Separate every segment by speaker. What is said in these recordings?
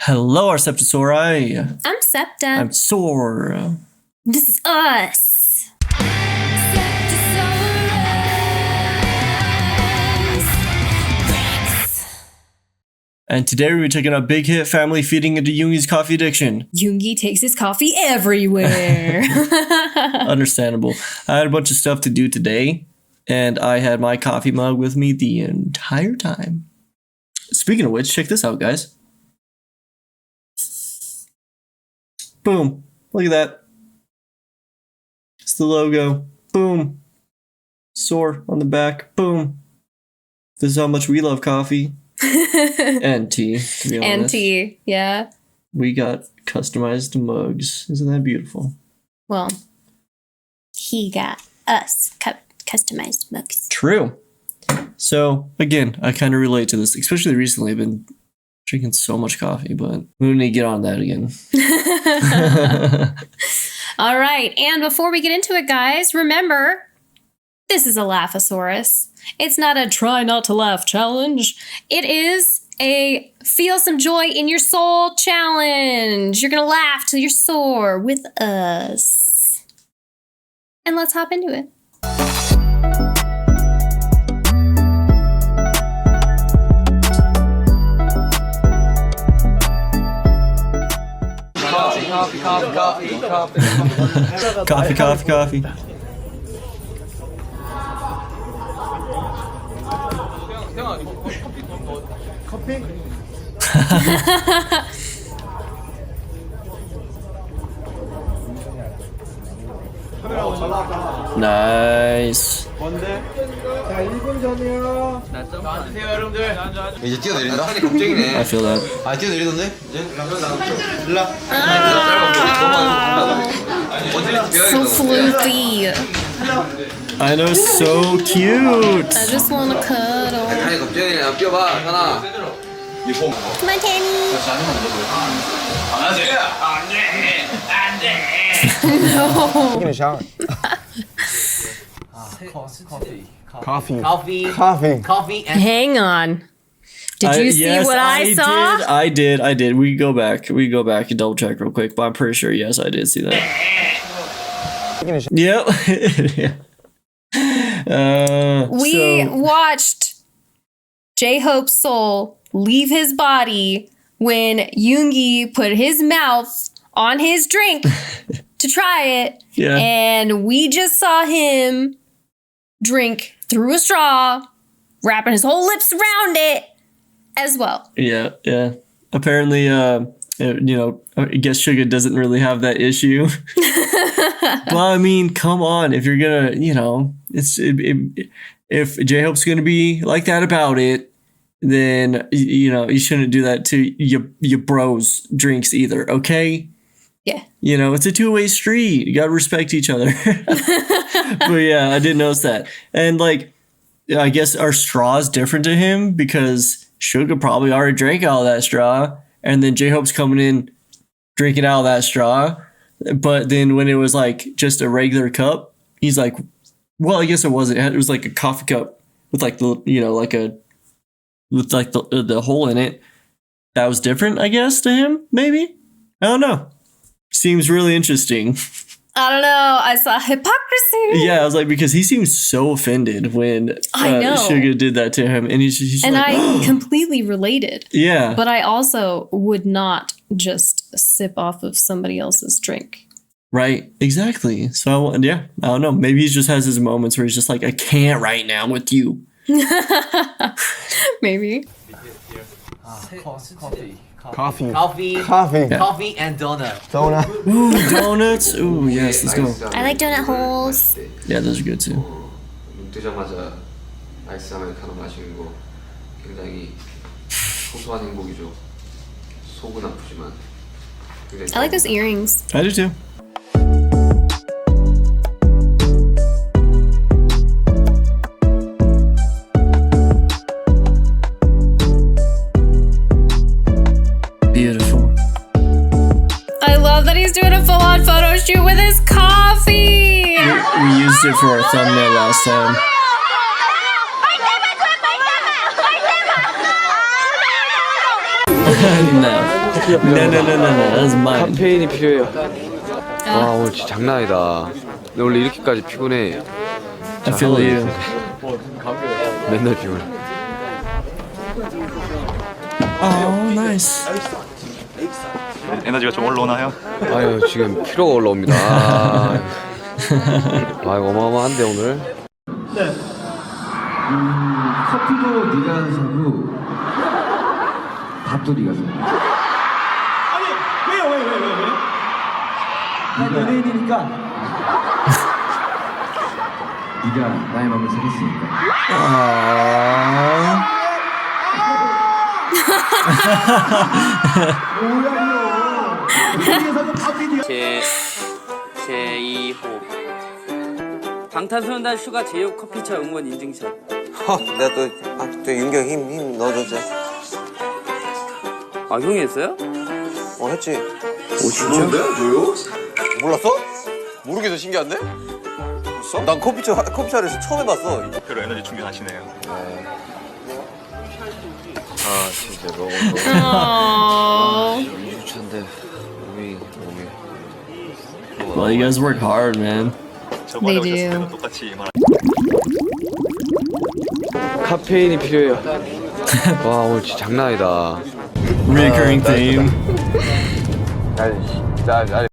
Speaker 1: Hello, our SeptaSOAREous.
Speaker 2: I'm Septa.
Speaker 1: I'm Soar.
Speaker 2: This is us.
Speaker 1: And today we're taking a big hit family feeding into Yoongi's coffee addiction.
Speaker 2: Yoongi takes his coffee everywhere.
Speaker 1: Understandable. I had a bunch of stuff to do today, and I had my coffee mug with me the entire time. Speaking of which, check this out, guys. Boom. Look at that. It's the logo. Boom. Soar on the back. Boom. This is how much we love coffee. And tea, to be honest.
Speaker 2: And tea, yeah.
Speaker 1: We got customized mugs. Isn't that beautiful?
Speaker 2: Well, he got us customized mugs.
Speaker 1: True. So, again, I kind of relate to this, especially recently. I've been drinking so much coffee, but we need to get on that again.
Speaker 2: All right. And before we get into it, guys, remember, this is a LAUGHASAURUS. It's not a try not to laugh challenge. It is a feel some joy in your soul challenge. You're going to laugh till you're sore with us. And let's hop into it.
Speaker 1: Coffee. Nice.
Speaker 3: 이제 뛰어내린다? 겁쟁이네.
Speaker 1: I feel that.
Speaker 3: 아 뛰어내리던데?
Speaker 2: So floofy.
Speaker 1: I know, so cute.
Speaker 2: I just want to cuddle.
Speaker 3: 아니 겁쟁이네. 뛰어봐 하나.
Speaker 2: Come on, Tammy. No.
Speaker 4: Taking a shower. Coffee.
Speaker 2: Hang on. Did you see what I saw?
Speaker 1: I did. We go back and double check real quick, but I'm pretty sure, yes, I did see that. Yep. Yeah.
Speaker 2: We watched J-Hope's soul leave his body when Yoongi put his mouth on his drink to try it.
Speaker 1: Yeah.
Speaker 2: And we just saw him drink through a straw, wrapping his whole lips around it as well.
Speaker 1: Yeah. Apparently, I guess Suga doesn't really have that issue. But I mean, come on, if you're gonna, if J-Hope's gonna be like that about it, then you shouldn't do that to your bros' drinks either. Okay.
Speaker 2: Yeah.
Speaker 1: It's a two-way street. You gotta respect each other. But yeah, I did notice that. And I guess our straw is different to him because Suga probably already drank out of that straw. And then J-Hope's coming in drinking out of that straw. But then when it was just a regular cup, he's like, well, I guess it wasn't. It was like a coffee cup with the hole in it. That was different, I guess, to him, maybe? I don't know. Seems really interesting.
Speaker 2: I don't know. I saw hypocrisy.
Speaker 1: Yeah, I was because he seems so offended when Suga did that to him. And he's
Speaker 2: and
Speaker 1: like,
Speaker 2: I completely related.
Speaker 1: Yeah.
Speaker 2: But I also would not just sip off of somebody else's drink.
Speaker 1: Right, exactly. So, yeah, I don't know. Maybe he just has his moments where he's just like, I can't right now with you.
Speaker 2: Maybe.
Speaker 4: Coffee
Speaker 3: and donut.
Speaker 1: Ooh, donuts. Ooh, yes, let's go.
Speaker 2: I like donut holes.
Speaker 1: Yeah, those are good too.
Speaker 3: 뜨자마자 아이스 아메리카노 마시는 거 굉장히 소소한 행복이죠. 속은 아프지만.
Speaker 2: I like those earrings.
Speaker 1: I do too. Beautiful.
Speaker 2: I love that he's doing a full-on photo shoot with his coffee.
Speaker 1: We used it for our thumbnail last time. No. No, that's mine.
Speaker 5: 카페인이 필요해요. 아 오늘 진짜 장난 아니다. 근데 원래 이렇게까지 피곤해.
Speaker 1: I feel you.
Speaker 5: 맨날 피곤해.
Speaker 1: Oh, nice.
Speaker 6: 에너지가 좀 올라오나요?
Speaker 5: 아유 지금 피로가 올라옵니다. 아 어마어마한데 오늘.
Speaker 3: 커피도 네가 사고 밥도 네가 사.
Speaker 7: 아니 왜요? 난 연예인이니까.
Speaker 3: 네가 나의 마음을 사겠으니까.
Speaker 8: 제2호 방탄소년단 슈가 제육 커피차 응원 인증샷.
Speaker 9: 내가 또 윤기 형 힘 넣어줬지.
Speaker 8: 아 형이 했어요?
Speaker 9: 했지.
Speaker 5: 오 진짜?
Speaker 9: 몰랐어? 모르겠어. 신기한데? 난 커피차를 처음 해봤어.
Speaker 6: 별로 에너지 충전하시네요.
Speaker 5: 아 진짜 너무 유주찬데 몸이.
Speaker 1: Well, you guys work hard, man.
Speaker 6: 저번에
Speaker 2: They
Speaker 6: 오셨을
Speaker 2: do.
Speaker 6: 때도 똑같이 말.
Speaker 5: 카페인이 필요해요. 와 오늘 진짜 장난 아니다.
Speaker 1: Recurring theme.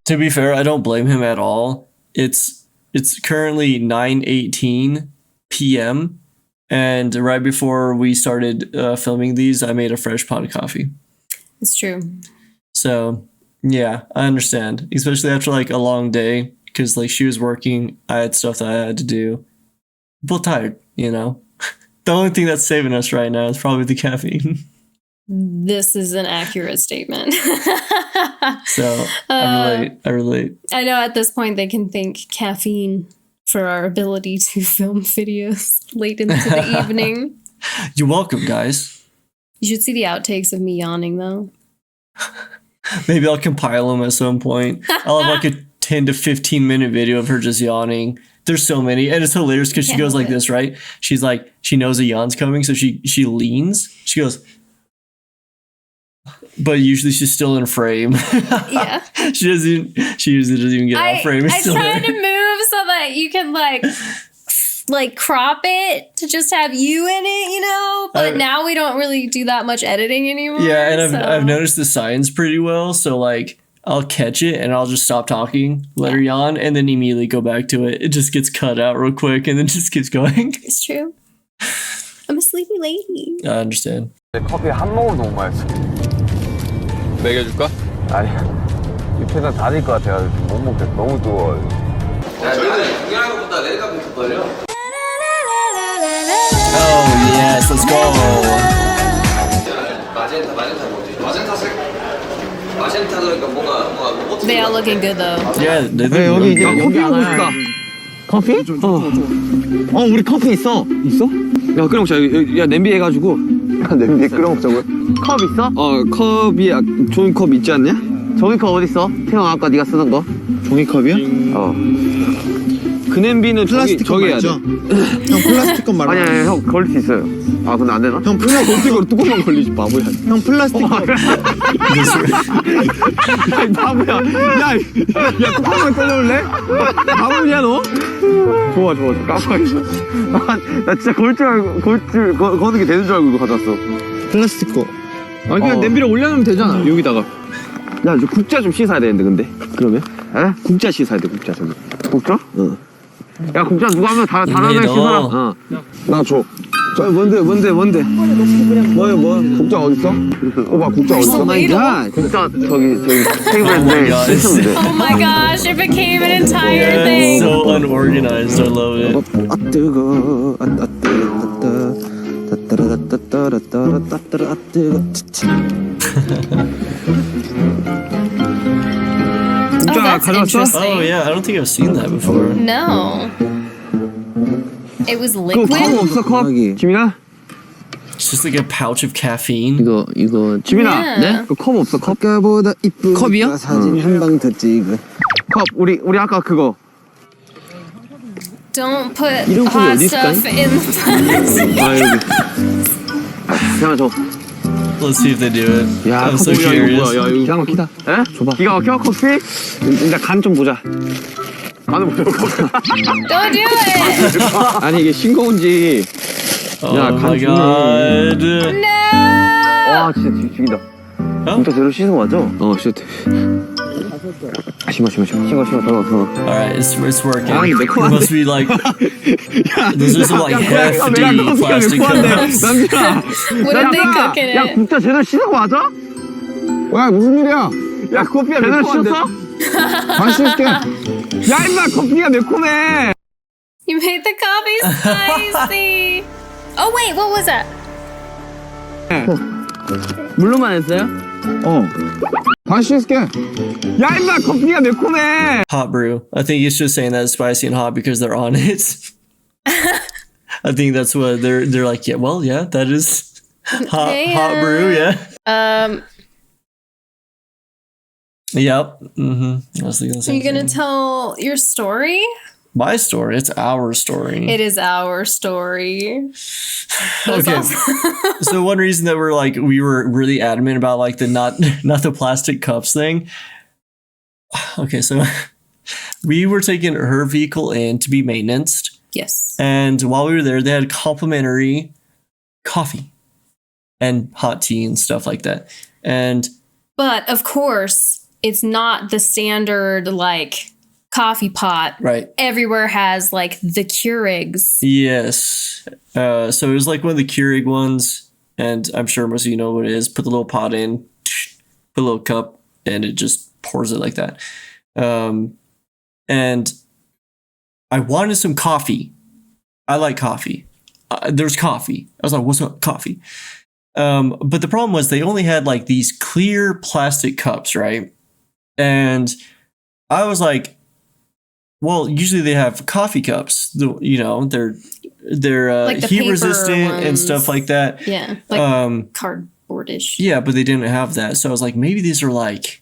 Speaker 1: To be fair, I don't blame him at all. It's currently 9:18 p.m. and right before we started filming these, I made a fresh pot of coffee.
Speaker 2: It's true.
Speaker 1: So yeah, I understand, especially after like a long day, because like she was working, I had stuff that I had to do. Both tired, you know. The only thing that's saving us right now is probably the caffeine.
Speaker 2: This is an accurate statement.
Speaker 1: So I relate.
Speaker 2: I know at this point they can thank caffeine for our ability to film videos late into the evening.
Speaker 1: You're welcome, guys.
Speaker 2: You should see the outtakes of me yawning though.
Speaker 1: Maybe I'll compile them at some point. I'll have like a 10 to 15 minute video of her just yawning. There's so many, and it's hilarious because she
Speaker 2: Can't
Speaker 1: goes
Speaker 2: help
Speaker 1: like
Speaker 2: it.
Speaker 1: this, right? She's like, she knows a yawn's coming, so she leans. She goes, but usually she's still in frame.
Speaker 2: Yeah.
Speaker 1: She usually doesn't even get out of frame. It's
Speaker 2: I
Speaker 1: still
Speaker 2: tried
Speaker 1: there.
Speaker 2: to move so that you can like crop it to just have you in it, you know? But now we don't really do that much editing anymore.
Speaker 1: Yeah, and
Speaker 2: so.
Speaker 1: I've noticed the signs pretty well, so like I'll catch it and I'll just stop talking, let her yawn, and then immediately go back to it. It just gets cut out real quick and then just keeps going.
Speaker 2: It's true. I'm a sleepy lady.
Speaker 1: I understand.
Speaker 5: 커피 한 모금 너무 맛있어. 먹여줄까? 아니 입에다 닫을 것 같아가지고 못 먹겠어. 너무 뜨거워.
Speaker 3: 야, 너는 중요한 것보다 레드카펫 더 떨려.
Speaker 1: Oh yes, let's go.
Speaker 3: 마젠타 뭐지? 마젠타색? 마젠타 그러니까 뭔가 로봇.
Speaker 2: They are looking good though.
Speaker 1: Yeah, they
Speaker 4: 여기 이제
Speaker 1: look
Speaker 4: 여기 하나. 커피? 우리 커피 있어. 있어?
Speaker 5: 야 끓여 먹자. 야 냄비 해가지고.
Speaker 4: 냄비에 끓여 먹자고요? 컵 있어?
Speaker 5: 컵이 종이컵 있지 않냐?
Speaker 4: 종이컵 어디 있어? 태형 아까 네가 쓰던 거. 종이컵이요?
Speaker 5: 그 냄비는
Speaker 10: 플라스틱 컵
Speaker 5: 저기 해야 돼.
Speaker 10: 말이죠? 형 플라스틱 컵 말고.
Speaker 4: 아니야 형 걸릴 수 있어요. 아 근데 안 되나?
Speaker 10: 형 플라스틱으로
Speaker 5: 뚜껑만 걸리지 바보야.
Speaker 10: 형 플라스틱 컵.
Speaker 5: 바보야. 야 뚜껑만 떨려올래? 바보냐 너? 좋아. 깜빡이야.
Speaker 4: 나 진짜 거는 게 되는 줄 알고 이거 가져왔어.
Speaker 10: 플라스틱 컵.
Speaker 5: 아니 그냥 냄비를 올려놓으면 되잖아. 여기다가. 야, 저 국자 좀 씻어야 되는데 근데. 그러면?
Speaker 4: 에?
Speaker 5: 국자 씻어야 돼 국자 좀.
Speaker 4: 국자?
Speaker 5: 응.
Speaker 4: 야 국자 누가 하면 다 하나
Speaker 1: 너.
Speaker 4: 씻어라.
Speaker 5: 어.
Speaker 4: 나 줘. 뭔데? 뭐야? 국자 어딨어? 오빠 국자 어딨어?
Speaker 2: ladle?
Speaker 4: 국자 저기 테이블인데
Speaker 1: God.
Speaker 4: 씻으면 돼.
Speaker 2: Oh my gosh, it became an entire
Speaker 1: Yeah,
Speaker 2: thing.
Speaker 1: so unorganized. I love it.
Speaker 10: 아 뜨거. 아 뜨거.
Speaker 2: Oh, that's interesting.
Speaker 1: Oh yeah, I don't think I've seen that before.
Speaker 2: No. It was
Speaker 5: 컵
Speaker 2: liquid?
Speaker 5: 없어 컵? 지민아?
Speaker 1: It's just like a pouch of caffeine.
Speaker 5: 이거 지민아.
Speaker 2: Yeah.
Speaker 5: 네? 그 컵 없어 컵?
Speaker 10: 아까보다 이쁜
Speaker 5: 컵이야?
Speaker 10: 사진 한 방 더 찍어.
Speaker 5: 컵 우리 아까 그거.
Speaker 2: Don't put
Speaker 5: 이런 컵이
Speaker 2: hot
Speaker 5: 어디 있을까?
Speaker 2: stuff in the plastic.
Speaker 5: 아 여기. 그냥 줘.
Speaker 1: Let's see if they do it.
Speaker 5: 야,
Speaker 1: I'm so
Speaker 5: 커피야, 이거
Speaker 1: curious.
Speaker 5: 뭐야? 야, 이거
Speaker 10: 기가 막히다.
Speaker 5: 에?
Speaker 10: 줘봐.
Speaker 5: 기가 막혀? 커피?
Speaker 10: 일단 간 좀 보자.
Speaker 5: 나는 뭐야?
Speaker 2: Don't do it!
Speaker 10: 아니 이게 싱거운지.
Speaker 1: Oh
Speaker 10: 간
Speaker 1: my
Speaker 10: 좋네.
Speaker 1: god.
Speaker 2: No!
Speaker 5: 와, 진짜 죽인다.
Speaker 10: 진짜 제대로 씻은 거 맞아? 씻었대. 심어, 더 넣어.
Speaker 1: Alright, it's working.
Speaker 10: 아, 이거
Speaker 1: It
Speaker 10: 매콤한데?
Speaker 1: must be like those are some like hefty plastic cups.
Speaker 10: 남준아.
Speaker 2: What did they cook in
Speaker 5: 야,
Speaker 2: it?
Speaker 5: 국자 제대로 씻은 거 맞아?
Speaker 10: 와 무슨 일이야?
Speaker 5: 야, 커피가 제대로 씻었어?
Speaker 10: 반 씻을게.
Speaker 5: 야, 임마, 커피가 매콤해.
Speaker 2: You made the coffee spicy! Oh wait, what was that?
Speaker 5: 물로만 했어요?
Speaker 10: 반 씻을게.
Speaker 5: 야, 임마, 커피가 매콤해.
Speaker 1: Hot brew. I think it's just saying that it's spicy and hot because they're on it. I think that's what they're like. Yeah, well, yeah, that is hot
Speaker 2: Hey,
Speaker 1: hot brew. Yeah. Yep. I was thinking the
Speaker 2: Are
Speaker 1: same
Speaker 2: you gonna
Speaker 1: thing.
Speaker 2: tell your story?
Speaker 1: My story. It's our story.
Speaker 2: It is our story.
Speaker 1: Okay. So one reason that we were really adamant about like the not the plastic cups thing. Okay, so we were taking her vehicle in to be maintenanced,
Speaker 2: Yes.
Speaker 1: and while we were there, they had complimentary coffee and hot tea and stuff like that.
Speaker 2: But of course, it's not the standard like coffee pot.
Speaker 1: Right.
Speaker 2: Everywhere has like the Keurigs.
Speaker 1: Yes. So it was like one of the Keurig ones, and I'm sure most of you know what it is. Put the little pot in, put a little cup, and it just pours it like that. And I wanted some coffee. I like coffee. There's coffee. I was like, what's up, coffee? But the problem was they only had like these clear plastic cups, right? And I was like, well, usually they have coffee cups. They're
Speaker 2: Like the
Speaker 1: heat
Speaker 2: paper
Speaker 1: resistant and
Speaker 2: ones.
Speaker 1: stuff like that.
Speaker 2: Yeah. Like cardboardish.
Speaker 1: Yeah, but they didn't have that. So I was like, maybe these are like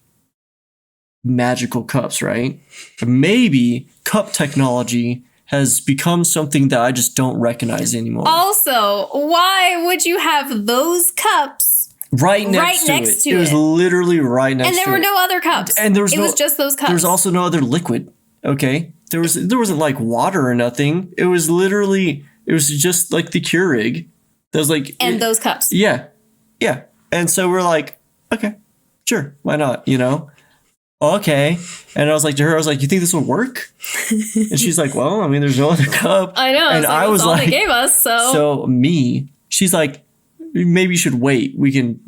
Speaker 1: magical cups, right? Maybe cup technology has become something that I just don't recognize anymore.
Speaker 2: Also, why would you have those cups
Speaker 1: Right next to it. It was literally right next to it.
Speaker 2: and there were no other cups?
Speaker 1: And there was
Speaker 2: it was just those cups.
Speaker 1: There's also no other liquid. Okay, there wasn't like water or nothing. It was just like the Keurig. That was like
Speaker 2: those cups.
Speaker 1: Yeah. And so we're like, okay, sure, why not? Okay. And I was like to her, I was like, you think this will work? And she's like, well, I mean, there's no other cup.
Speaker 2: I know.
Speaker 1: And
Speaker 2: I was like, all they gave us.
Speaker 1: She's like, maybe you should wait. We can,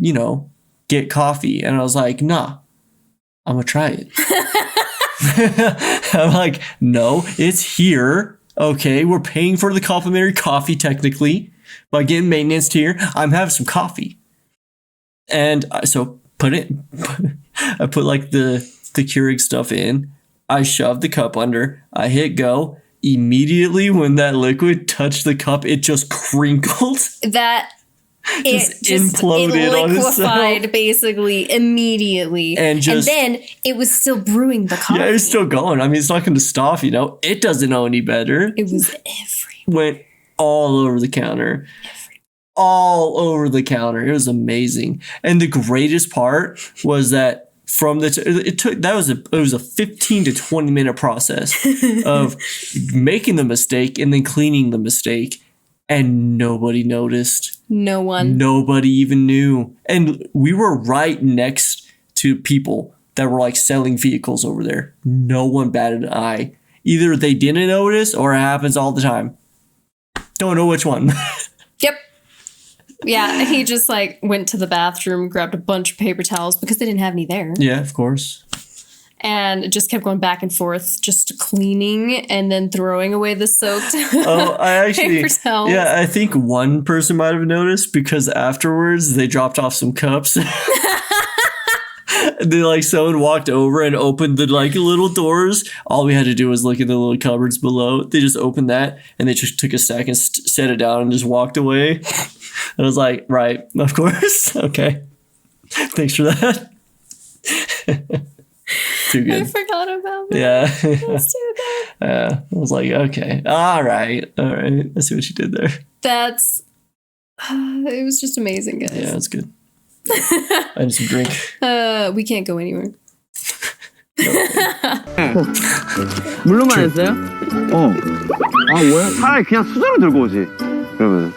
Speaker 1: get coffee. And I was like, nah, I'm gonna try it. I'm like, no, it's here. Okay, we're paying for the complimentary coffee technically by getting maintenance here. I'm having some coffee. And so I put like the Keurig stuff in. I shoved the cup under. I hit go. Immediately when that liquid touched the cup, it just crinkled.
Speaker 2: It
Speaker 1: imploded
Speaker 2: it
Speaker 1: on
Speaker 2: liquefied
Speaker 1: itself.
Speaker 2: Basically immediately. And then it was still brewing the coffee.
Speaker 1: Yeah, it's still going. I mean, it's not going to stop, It doesn't know any better.
Speaker 2: It was everywhere.
Speaker 1: Went all over the counter. All over the counter. It was amazing. And the greatest part was that it was a 15 to 20 minute process of making the mistake and then cleaning the mistake, and nobody noticed.
Speaker 2: No one.
Speaker 1: Nobody even knew. And we were right next to people that were like selling vehicles over there. No one batted an eye. Either they didn't notice or it happens all the time. Don't know which one.
Speaker 2: Yep. Yeah, he just like went to the bathroom, grabbed a bunch of paper towels because they didn't have any there.
Speaker 1: Yeah, of course.
Speaker 2: And just kept going back and forth, just cleaning and then throwing away the soaked paper towels.
Speaker 1: Yeah, I think one person might have noticed because afterwards they dropped off some cups. Someone walked over and opened the little doors. All we had to do was look in the little cupboards below. They just opened that and they just took a stack and set it down and just walked away. And I was like, right, of course. Okay. Thanks for that. Too good.
Speaker 2: I forgot about that.
Speaker 1: Yeah.
Speaker 2: That's too good.
Speaker 1: I was like, okay. All right. I see what you did there.
Speaker 2: It was just amazing, guys.
Speaker 1: Yeah, it's good. I need some drink.
Speaker 2: We can't go anywhere.
Speaker 5: 물로만 했어요?
Speaker 10: 아 뭐야? 차라리 그냥 수저를 들고 오지. 그러면.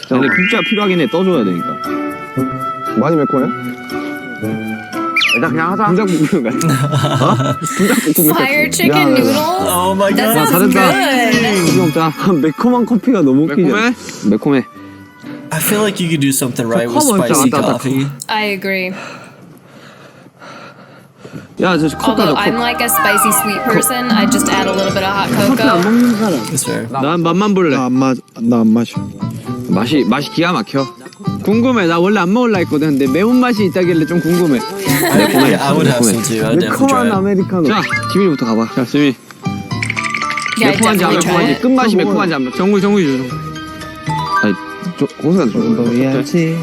Speaker 5: 근데 국자 필요하긴 해. 떠줘야 되니까.
Speaker 10: 많이 매콤해?
Speaker 5: 일단 그냥 하자.
Speaker 10: 분장볶음면 같아.
Speaker 2: Fire chicken noodles?
Speaker 1: Oh my
Speaker 2: That
Speaker 1: god.
Speaker 2: sounds good.
Speaker 10: 먹자. 매콤한 커피가 너무 웃기죠.
Speaker 5: 매콤해?
Speaker 1: I feel like you could do something right with
Speaker 10: Come on,
Speaker 1: spicy
Speaker 10: John.
Speaker 1: coffee.
Speaker 2: I agree.
Speaker 5: 야, 저 컵
Speaker 2: Although
Speaker 5: 가져.
Speaker 2: I'm like a spicy sweet person, I just add a little bit of hot
Speaker 10: 커피 안
Speaker 2: cocoa.
Speaker 10: 먹는 사람.
Speaker 1: That's fair.
Speaker 5: 난 맛만 볼래.
Speaker 10: 나 안 마셔.
Speaker 5: 맛이 기가 막혀. 궁금해. 나 원래 안 먹을라 했거든. 근데 매운맛이 있다길래 좀 궁금해.
Speaker 1: I would have some too. I'd definitely
Speaker 10: 매콤한
Speaker 1: try it.
Speaker 10: 아메리카노.
Speaker 5: 자, 지민이부터 가봐. 자, 지민.
Speaker 2: Yeah, I
Speaker 5: 매콤한지 안
Speaker 2: definitely try
Speaker 5: 매콤한지
Speaker 2: it.
Speaker 5: 끝맛이 매콤한지 안 매콤한지 정구 주.
Speaker 10: 고수가 좀 보여야지.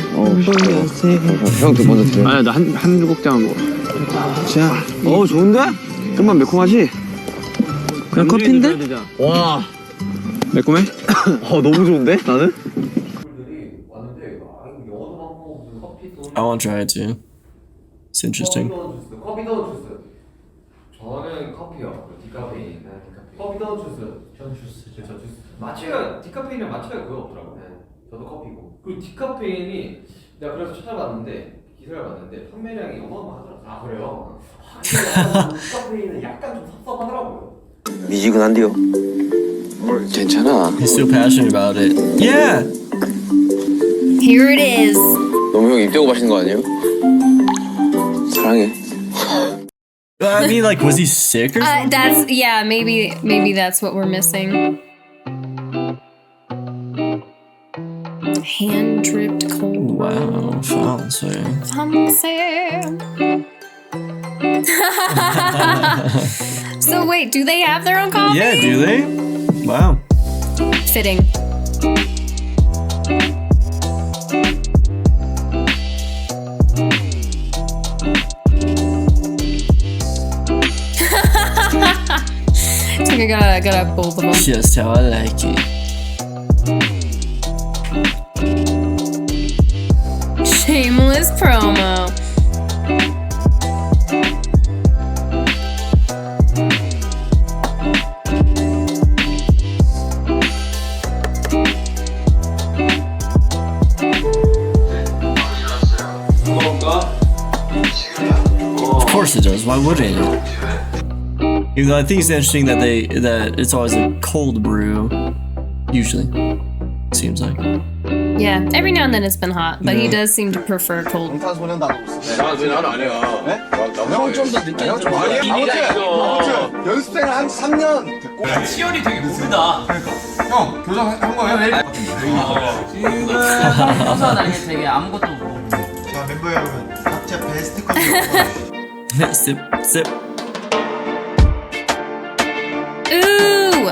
Speaker 10: 형도 먼저 드려.
Speaker 5: 아니야, 나 한 국자만 먹어.
Speaker 10: 자, 좋은데? 끝만 매콤하지? 그냥 커피인데?
Speaker 5: 와. 매콤해?
Speaker 10: 너무 좋은데? 나는?
Speaker 1: I want to try it too. It's interesting.
Speaker 3: 커피 더운 주스. 저는 커피요. 디카페인. 커피 더운 주스. 전 주스. 저 주스. 마취가 디카페인이랑 마취가 그거 없더라고. 저도 커피고. 그리고 디카페인이 내가 그래서 찾아봤는데 기사를 봤는데 판매량이 어마어마하더라고. 아 그래요? 디카페인은 약간 좀 섭섭하더라고요.
Speaker 9: 미지근한데요. 괜찮아.
Speaker 1: He's so passionate about it. Yeah.
Speaker 2: Here it is.
Speaker 9: 너무 형 입 대고 마시는 거 아니에요? 사랑해.
Speaker 1: I mean, like, was he sick or something?
Speaker 2: That's yeah. Maybe that's what we're missing. Hand dripped cold.
Speaker 1: Wow, fancy.
Speaker 2: So wait, do they have their own coffee?
Speaker 1: Yeah, do they? Wow.
Speaker 2: Fitting. I think I gotta both of them.
Speaker 1: Just how I like it.
Speaker 2: Shameless promo.
Speaker 1: Of course it does. Why wouldn't it? Even though I think it's interesting that it's always a cold brew. Usually, seems like.
Speaker 2: Yeah, every now and then it's been hot, but he does seem to prefer cold.
Speaker 7: 연습생을 한 3년 됐고.
Speaker 3: 시연이 되게 느리다.
Speaker 7: 형 교정한 거예요?
Speaker 8: 지금 평소와 다르게 되게 아무것도 모르고.
Speaker 7: 자 멤버 여러분 각자 베스트 컷.
Speaker 1: Sip, sip.
Speaker 2: Ooh!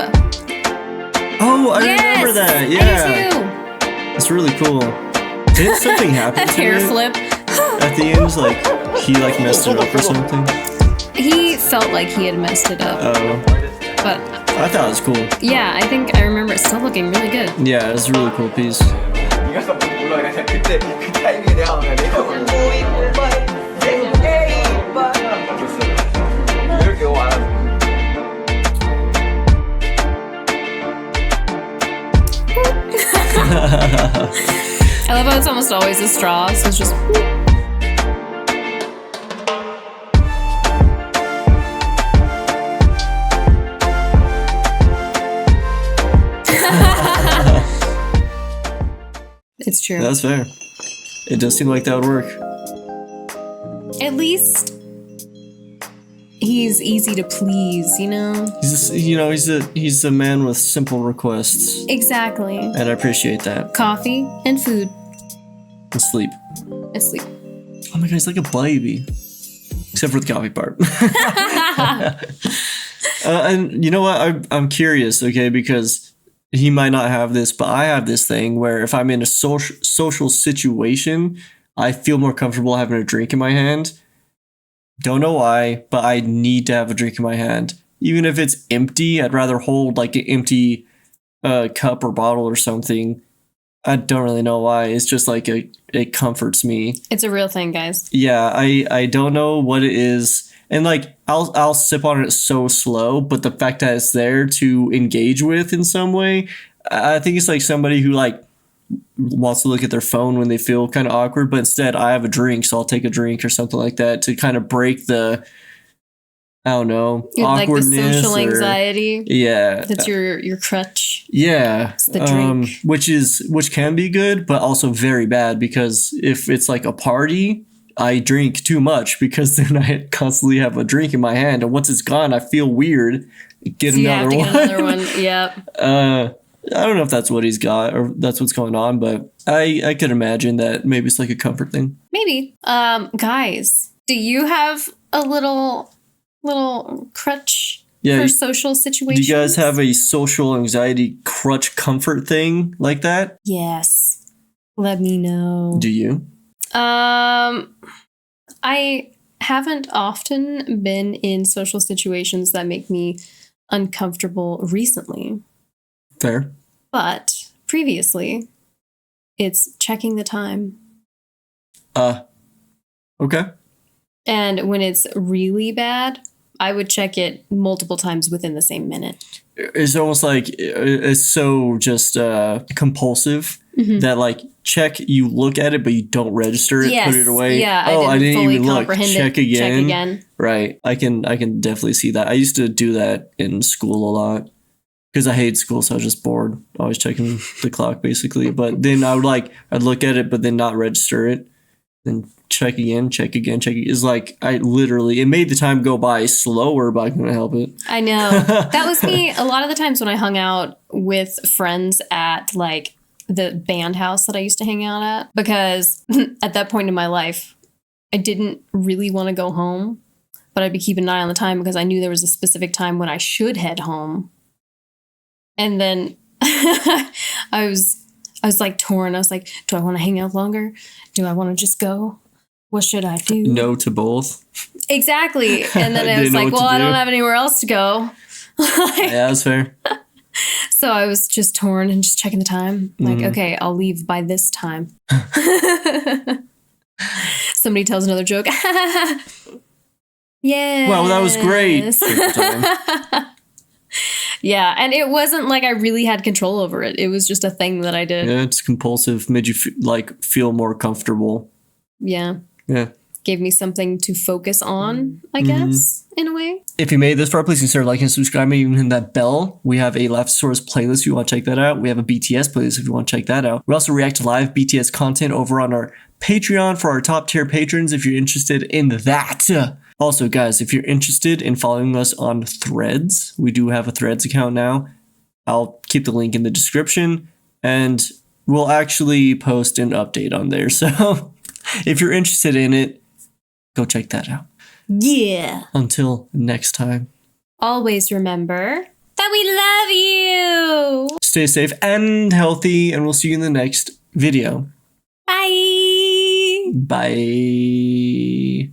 Speaker 1: Oh, I remember that. Yeah,
Speaker 2: Me too.
Speaker 1: it's really cool. Did something happen
Speaker 2: A
Speaker 1: to
Speaker 2: hair
Speaker 1: it
Speaker 2: flip.
Speaker 1: at the end? Like he messed it up or something.
Speaker 2: He felt like he had messed it up,
Speaker 1: Oh,
Speaker 2: but
Speaker 1: I thought it was cool.
Speaker 2: yeah, I think I remember it still looking really good.
Speaker 1: Yeah, it's a really cool piece.
Speaker 3: 네가 몰라 그냥 그때 그 타이밍에 내가 이렇게 와요.
Speaker 2: I love how it's almost always a straw, so it's just. It's true.
Speaker 1: That's fair. It does seem like that would work.
Speaker 2: At least he's easy to please, you know?
Speaker 1: He's a man with simple requests,
Speaker 2: Exactly.
Speaker 1: and I appreciate that.
Speaker 2: Coffee and food
Speaker 1: And sleep.
Speaker 2: and sleep.
Speaker 1: Oh my god, he's like a baby. Except for the coffee part. And you know what? I'm curious, okay, because he might not have this, but I have this thing where if I'm in a social situation, I feel more comfortable having a drink in my hand. Don't know why, but I need to have a drink in my hand. Even if it's empty, I'd rather hold like an empty cup or bottle or something I don't really know why. It's just like it comforts me.
Speaker 2: It's a real thing, guys.
Speaker 1: Yeah, I don't know what it is. And like I'll sip on it so slow, but the fact that it's there to engage with in some way, I think it's like somebody who like wants to look at their phone when they feel kind of awkward, but instead I have a drink, so I'll take a drink or something like that to kind of break the, I don't know, awkwardness,
Speaker 2: like the social anxiety.
Speaker 1: Yeah,
Speaker 2: That's your crutch.
Speaker 1: Yeah,
Speaker 2: it's the drink.
Speaker 1: Which can be good, but also very bad, because if it's like a party, I drink too much because then I constantly have a drink in my hand, and once it's gone, I feel weird. Get another one.
Speaker 2: Yep.
Speaker 1: I don't know if that's what he's got or that's what's going on, but I could imagine that maybe it's like a comfort thing.
Speaker 2: Maybe. Guys, do you have a little crutch for social situations?
Speaker 1: Do you guys have a social anxiety crutch comfort thing like that?
Speaker 2: Yes. Let me know.
Speaker 1: Do you?
Speaker 2: I haven't often been in social situations that make me uncomfortable recently.
Speaker 1: Fair.
Speaker 2: But previously, it's checking the time.
Speaker 1: Okay.
Speaker 2: And when it's really bad, I would check it multiple times within the same minute.
Speaker 1: It's almost like it's so just compulsive that like you look at it, but you don't register it, put it away.
Speaker 2: Yeah,
Speaker 1: I didn't
Speaker 2: fully
Speaker 1: even look.
Speaker 2: comprehend
Speaker 1: Check
Speaker 2: it.
Speaker 1: again.
Speaker 2: Check again.
Speaker 1: Right. I can definitely see that. I used to do that in school a lot because I hated school, so I was just bored, always checking the clock basically. But then I'd look at it, but then not register it. Then check again. It's like it made the time go by slower, but I couldn't help it.
Speaker 2: I know. That was me a lot of the times when I hung out with friends at like the band house that I used to hang out at, because at that point in my life, I didn't really want to go home, but I'd be keeping an eye on the time because I knew there was a specific time when I should head home. And then I was like torn. I was like, do I want to hang out longer? Do I want to just go? What should I do?
Speaker 1: No to both.
Speaker 2: Exactly. And then I was like, well, I don't have anywhere else to go.
Speaker 1: Yeah, that's fair.
Speaker 2: So I was just torn and just checking the time. Like, okay, I'll leave by this time. Somebody tells another joke. Yeah.
Speaker 1: Wow, that was great.
Speaker 2: Yeah, and it wasn't like I really had control over it. It was just a thing that I did.
Speaker 1: Yeah, it's compulsive. Made you feel more comfortable.
Speaker 2: Yeah.
Speaker 1: Yeah.
Speaker 2: Gave me something to focus on, I guess, in a way.
Speaker 1: If you made it this far, please consider liking and subscribing, even hit that bell. We have a LAUGHASAURUS playlist if you want to check that out. We have a BTS playlist if you want to check that out. We also react to live BTS content over on our Patreon for our top tier patrons if you're interested in that. Also, guys, if you're interested in following us on Threads, we do have a Threads account now. I'll keep the link in the description, and we'll actually post an update on there. So if you're interested in it, go check that out.
Speaker 2: Yeah.
Speaker 1: Until next time.
Speaker 2: Always remember that we love you.
Speaker 1: Stay safe and healthy, and we'll see you in the next video.
Speaker 2: Bye.
Speaker 1: Bye.